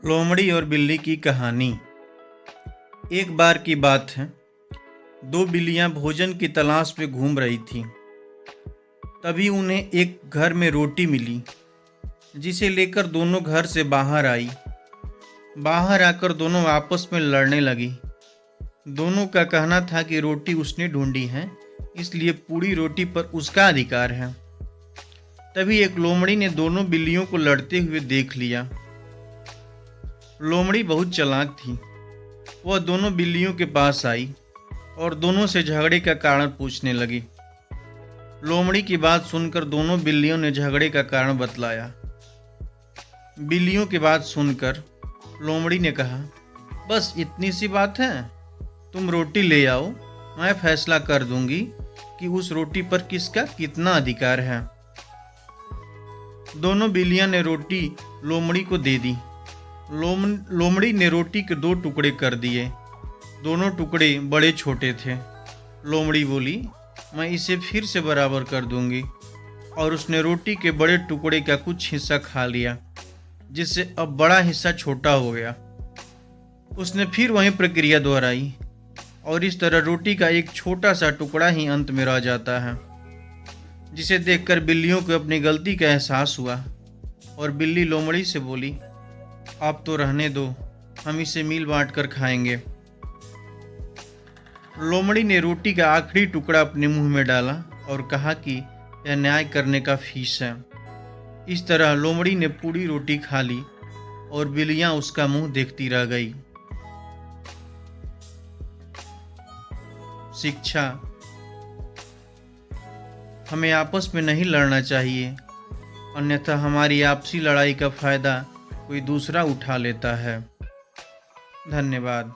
लोमड़ी और बिल्ली की कहानी। एक बार की बात है, दो बिल्लियां भोजन की तलाश में घूम रही थीं। तभी उन्हें एक घर में रोटी मिली, जिसे लेकर दोनों घर से बाहर आई। बाहर आकर दोनों आपस में लड़ने लगी। दोनों का कहना था कि रोटी उसने ढूंढी है, इसलिए पूरी रोटी पर उसका अधिकार है। तभी एक लोमड़ी ने दोनों बिल्लियों को लड़ते हुए देख लिया। लोमड़ी बहुत चालाक थी। वह दोनों बिल्लियों के पास आई और दोनों से झगड़े का कारण पूछने लगी। लोमड़ी की बात सुनकर दोनों बिल्लियों ने झगड़े का कारण बतलाया। बिल्लियों की बात सुनकर लोमड़ी ने कहा, बस इतनी सी बात है, तुम रोटी ले आओ, मैं फैसला कर दूंगी कि उस रोटी पर किसका कितना अधिकार है। दोनों बिल्लियां ने रोटी लोमड़ी को दे दी। लोमड़ी ने रोटी के दो टुकड़े कर दिए। दोनों टुकड़े बड़े छोटे थे। लोमड़ी बोली, मैं इसे फिर से बराबर कर दूंगी, और उसने रोटी के बड़े टुकड़े का कुछ हिस्सा खा लिया, जिससे अब बड़ा हिस्सा छोटा हो गया। उसने फिर वही प्रक्रिया दोहराई और इस तरह रोटी का एक छोटा सा टुकड़ा ही अंत में रह जाता है, जिसे देखकर बिल्लियों को अपनी गलती का एहसास हुआ और बिल्ली लोमड़ी से बोली, आप तो रहने दो, हम इसे मिल बांट कर खाएंगे। लोमड़ी ने रोटी का आखिरी टुकड़ा अपने मुंह में डाला और कहा कि यह न्याय करने का फीस है। इस तरह लोमड़ी ने पूरी रोटी खा ली और बिल्लियां उसका मुंह देखती रह गई। शिक्षा: हमें आपस में नहीं लड़ना चाहिए, अन्यथा हमारी आपसी लड़ाई का फायदा कोई दूसरा उठा लेता है। धन्यवाद।